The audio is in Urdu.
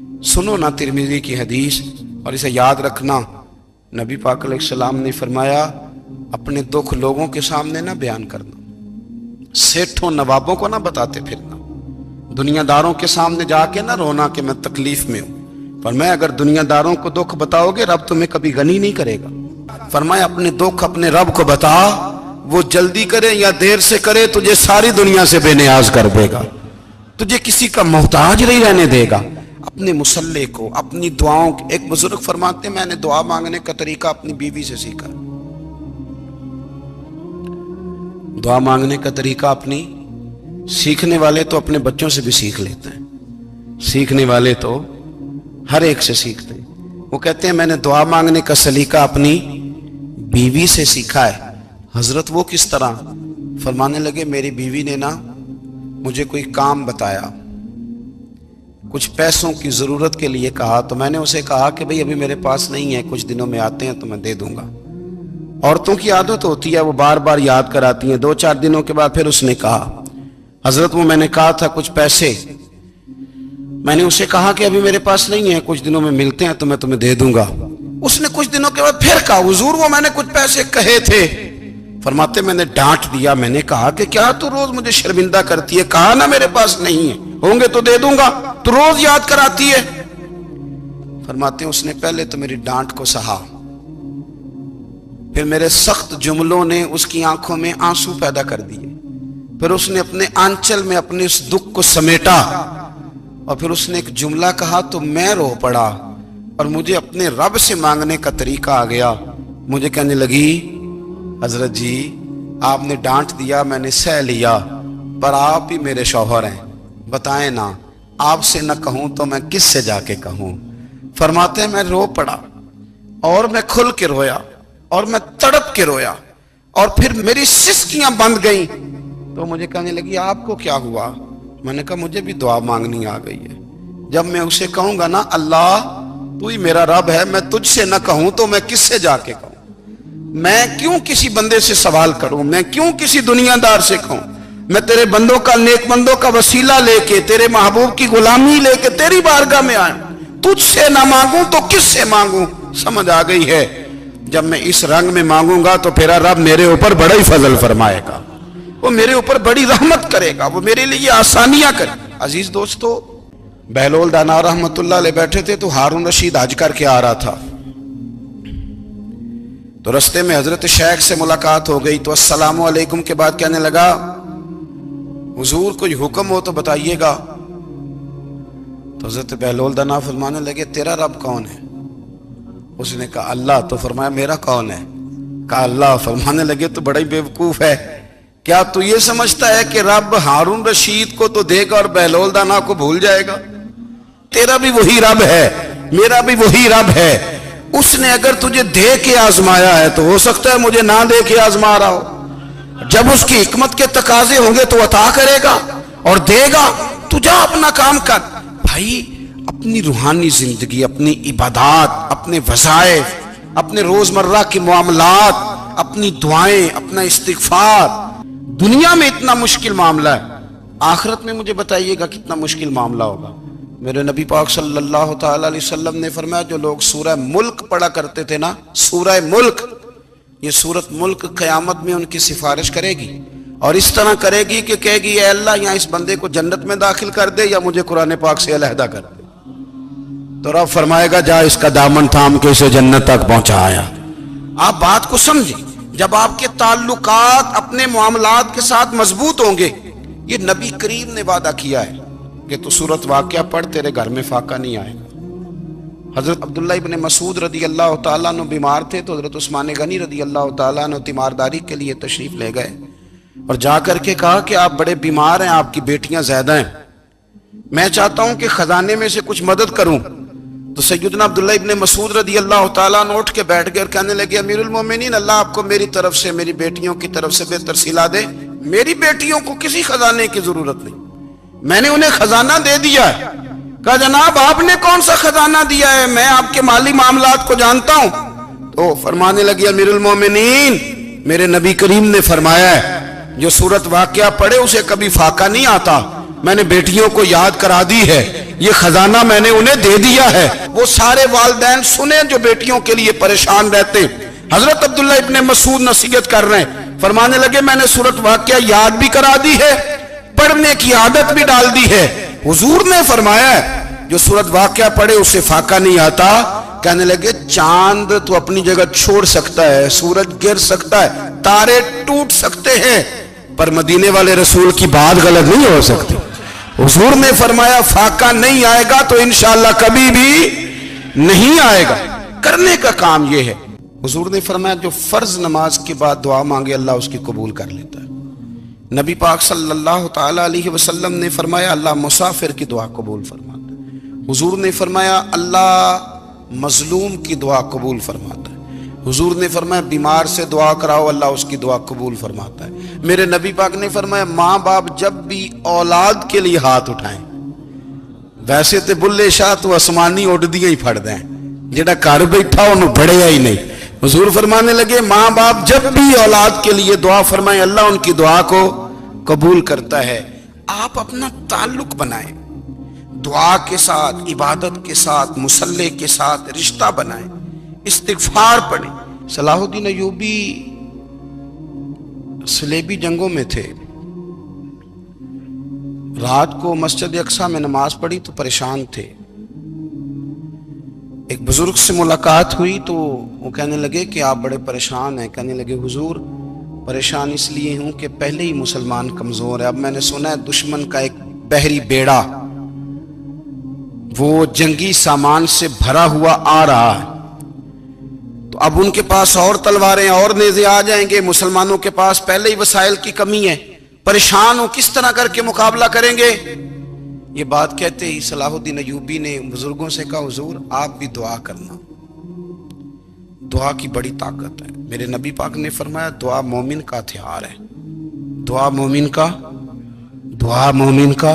سنو نا ترمذی کی حدیث اور اسے یاد رکھنا۔ نبی پاک علیہ السلام نے فرمایا اپنے دکھ لوگوں کے سامنے نہ بیان کرنا، سیٹھوں نوابوں کو نہ بتاتے پھرنا، دنیا داروں کے سامنے جا کے نہ رونا کہ میں تکلیف میں ہوں۔ فرمایا اگر دنیا داروں کو دکھ بتاؤ گے رب تمہیں کبھی غنی نہیں کرے گا۔ فرمایا اپنے دکھ اپنے رب کو بتا، وہ جلدی کرے یا دیر سے کرے تجھے ساری دنیا سے بے نیاز کر دے گا، تجھے کسی کا محتاج نہیں رہنے دے گا۔ اپنے مسلح کو، اپنی دعاؤں، ایک بزرگ فرماتے ہیں میں نے دعا مانگنے کا طریقہ اپنی بیوی سے سیکھا۔ دعا مانگنے کا طریقہ اپنی، سیکھنے والے تو اپنے بچوں سے بھی سیکھ لیتے ہیں، سیکھنے والے تو ہر ایک سے سیکھتے ہیں۔ وہ کہتے ہیں میں نے دعا مانگنے کا سلیقہ اپنی بیوی سے سیکھا ہے۔ حضرت وہ کس طرح؟ فرمانے لگے میری بیوی نے نا مجھے کوئی کام بتایا، کچھ پیسوں کی ضرورت کے لیے کہا، تو میں نے اسے کہا کہ بھئی ابھی میرے پاس نہیں ہے، کچھ دنوں میں آتے ہیں تو میں دے دوں گا۔ عورتوں کی عادت ہوتی ہے وہ بار بار یاد کراتی ہیں، 2-4 دنوں کے بعد پھر اس نے کہا حضرت وہ میں نے کہا تھا کچھ پیسے، میں نے اسے کہا کہ ابھی میرے پاس نہیں ہے، کچھ دنوں میں ملتے ہیں تو میں تمہیں دے دوں گا۔ اس نے کچھ دنوں کے بعد پھر کہا حضور وہ میں نے کچھ پیسے کہے تھے۔ فرماتے میں نے ڈانٹ دیا، میں نے کہا کہ کیا تو روز مجھے شرمندہ کرتی ہے، کہا نا میرے پاس نہیں ہے، ہوں گے تو دے دوں گا، تو روز یاد کراتی ہے۔ فرماتے ہیں اس نے پہلے تو میری ڈانٹ کو سہا، پھر میرے سخت جملوں نے اس کی آنکھوں میں آنسو پیدا کر دیے، پھر اس نے اپنے آنچل میں اپنے اس دکھ کو سمیٹا، اور پھر اس نے ایک جملہ کہا تو میں رو پڑا، اور مجھے اپنے رب سے مانگنے کا طریقہ آ گیا۔ مجھے کہنے لگی حضرت جی آپ نے ڈانٹ دیا میں نے سہ لیا، پر آپ ہی میرے شوہر ہیں، بتائیں نا آپ سے نہ کہوں تو میں کس سے جا کے کہوں۔ فرماتے ہیں میں رو پڑا، اور میں کھل کے رویا، اور میں تڑپ کے رویا، اور پھر میری سسکیاں بند گئیں۔ تو مجھے کہنے لگی آپ کو کیا ہوا؟ میں نے کہا مجھے بھی دعا مانگنی آ گئی ہے، جب میں اسے کہوں گا نا اللہ تو ہی میرا رب ہے، میں تجھ سے نہ کہوں تو میں کس سے جا کے کہوں؟ میں کیوں کسی بندے سے سوال کروں؟ میں کیوں کسی دنیا دار سے کہوں؟ میں تیرے بندوں کا، نیک بندوں کا وسیلہ لے کے، تیرے محبوب کی غلامی لے کے تیری بارگاہ میں آئیں، تجھ سے نہ مانگوں تو کس سے مانگوں؟ سمجھ آ گئی ہے جب میں اس رنگ میں مانگوں گا تو پھر رب میرے اوپر بڑا ہی فضل فرمائے گا، وہ میرے اوپر بڑی رحمت کرے گا، وہ میرے لیے آسانیاں کرے گا۔ عزیز دوستو، بہلول دانا رحمت اللہ علیہ بیٹھے تھے تو ہارون رشید حج کر کے آ رہا تھا، تو رستے میں حضرت شیخ سے ملاقات ہو گئی، تو السلام علیکم کے بعد کہنے لگا حضور کوئی حکم ہو تو بتائیے گا۔ تو حضرت بہلول دانا فرمانے لگے تیرا رب کون ہے؟ اس نے کہا اللہ۔ تو فرمایا میرا کون ہے؟ کہا اللہ۔ فرمانے لگے تو بڑا ہی بیوقوف ہے، کیا تو یہ سمجھتا ہے کہ رب ہارون رشید کو تو دے گا اور بہلول دانا کو بھول جائے گا؟ تیرا بھی وہی رب ہے، میرا بھی وہی رب ہے۔ اس نے اگر تجھے دے کے آزمایا ہے تو ہو سکتا ہے مجھے نہ دے کے آزما رہا ہو، جب اس کی حکمت کے تقاضے ہوں گے تو عطا کرے گا اور دے گا، تو جا اپنا کام کر۔ بھائی اپنی روحانی زندگی، اپنی عبادات، اپنے وظائف، اپنے روزمرہ کے معاملات، اپنی دعائیں، اپنا استغفار، دنیا میں اتنا مشکل معاملہ ہے، آخرت میں مجھے بتائیے گا کتنا مشکل معاملہ ہوگا۔ میرے نبی پاک صلی اللہ تعالی علیہ وسلم نے فرمایا جو لوگ سورہ ملک پڑھا کرتے تھے نا، سورہ ملک، یہ سورت ملک قیامت میں ان کی سفارش کرے گی، اور اس طرح کرے گی کہ کہے گی اے اللہ یہاں اس بندے کو جنت میں داخل کر دے یا مجھے قرآن پاک سے علیحدہ کر دے۔ تو رب فرمائے گا جا اس کا دامن تھام کے اسے جنت تک پہنچایا۔ آپ بات کو سمجھیں، جب آپ کے تعلقات اپنے معاملات کے ساتھ مضبوط ہوں گے، یہ نبی کریم نے وعدہ کیا ہے کہ تو سورت واقعہ پڑھ تیرے گھر میں فاقہ نہیں آئے گا۔ حضرت عبداللہ ابن مسعود رضی اللہ تعالیٰ عنہ بیمار تھے تو حضرت عثمان غنی رضی اللہ تعالیٰ عنہ تیمارداری کے لیے تشریف لے گئے، اور جا کر کے کہا کہ آپ بڑے بیمار ہیں، آپ کی بیٹیاں زیادہ ہیں، میں چاہتا ہوں کہ خزانے میں سے کچھ مدد کروں۔ تو سیدنا عبداللہ ابن مسعود رضی اللہ تعالیٰ عنہ اٹھ کے بیٹھ گئے اور کہنے لگے امیر المومنین اللہ آپ کو میری طرف سے، میری بیٹیوں کی طرف سے بہتر صلہ دے، میری بیٹیوں کو کسی خزانے کی ضرورت نہیں، میں نے انہیں خزانہ دے دیا ہے۔ کہا جناب آپ نے کون سا خزانہ دیا ہے، میں آپ کے مالی معاملات کو جانتا ہوں۔ تو فرمانے لگی امیر المومنین میرے نبی کریم نے فرمایا ہے جو سورت واقعہ پڑھے اسے کبھی فاقہ نہیں آتا، میں نے بیٹیوں کو یاد کرا دی ہے، یہ خزانہ میں نے انہیں دے دیا ہے۔ وہ سارے والدین سنیں جو بیٹیوں کے لیے پریشان رہتے ہیں۔ حضرت عبداللہ ابن مسعود نصیحت کر رہے ہیں، فرمانے لگے میں نے سورۃ واقعہ یاد بھی کرا دی ہے، پڑھنے کی عادت بھی ڈال دی ہے۔ حضور نے فرمایا ہے جو سورۃ واقعہ پڑھے اسے فاقہ نہیں آتا۔ کہنے لگے چاند تو اپنی جگہ چھوڑ سکتا ہے، سورج گر سکتا ہے، تارے ٹوٹ سکتے ہیں، پر مدینے والے رسول کی بات غلط نہیں ہو سکتی۔ حضور نے فرمایا فاقہ نہیں آئے گا تو انشاءاللہ کبھی بھی نہیں آئے گا۔ کرنے کا کام یہ ہے۔ حضور نے فرمایا جو فرض نماز کے بعد دعا مانگے اللہ اس کی قبول کر لیتا ہے۔ نبی پاک صلی اللہ تعالی علیہ وسلم نے فرمایا اللہ مسافر کی دعا قبول فرماتا ہے۔ حضور نے فرمایا اللہ مظلوم کی دعا قبول فرماتا ہے۔ حضور نے فرمایا بیمار سے دعا کراؤ اللہ اس کی دعا قبول فرماتا ہے۔ میرے نبی پاک نے فرمایا ماں باپ جب بھی اولاد کے لیے ہاتھ اٹھائیں، ویسے تے بلے شاہ تو آسمانی اڑ دیا ہی پھڑ دیں، جڑا گھر بیٹھا انہوں بڑھیا ہی نہیں۔ حضور فرمانے لگے ماں باپ جب بھی اولاد کے لیے دعا فرمائیں اللہ ان کی دعا کو قبول کرتا ہے۔ آپ اپنا تعلق بنائیں، دعا کے ساتھ، عبادت کے ساتھ، مصلی کے ساتھ رشتہ بنائیں، استغفار پڑھیں۔ صلاح الدین ایوبی صلیبی جنگوں میں تھے، رات کو مسجد اقصی میں نماز پڑھی تو پریشان تھے۔ ایک بزرگ سے ملاقات ہوئی تو وہ کہنے لگے کہ آپ بڑے پریشان ہیں۔ کہنے لگے حضور پریشان اس لیے ہوں کہ پہلے ہی مسلمان کمزور ہے، اب میں نے سنا ہے دشمن کا ایک بحری بیڑا وہ جنگی سامان سے بھرا ہوا آ رہا ہے، تو اب ان کے پاس اور تلواریں اور نیزے آ جائیں گے، مسلمانوں کے پاس پہلے ہی وسائل کی کمی ہے، پریشان ہو کس طرح کر کے مقابلہ کریں گے۔ یہ بات کہتے ہی صلاح الدین ایوبی نے بزرگوں سے کہا حضور آپ بھی دعا کرنا، دعا کی بڑی طاقت ہے۔ میرے نبی پاک نے فرمایا دعا مومن کا ہتھیار ہے، دعا مومن کا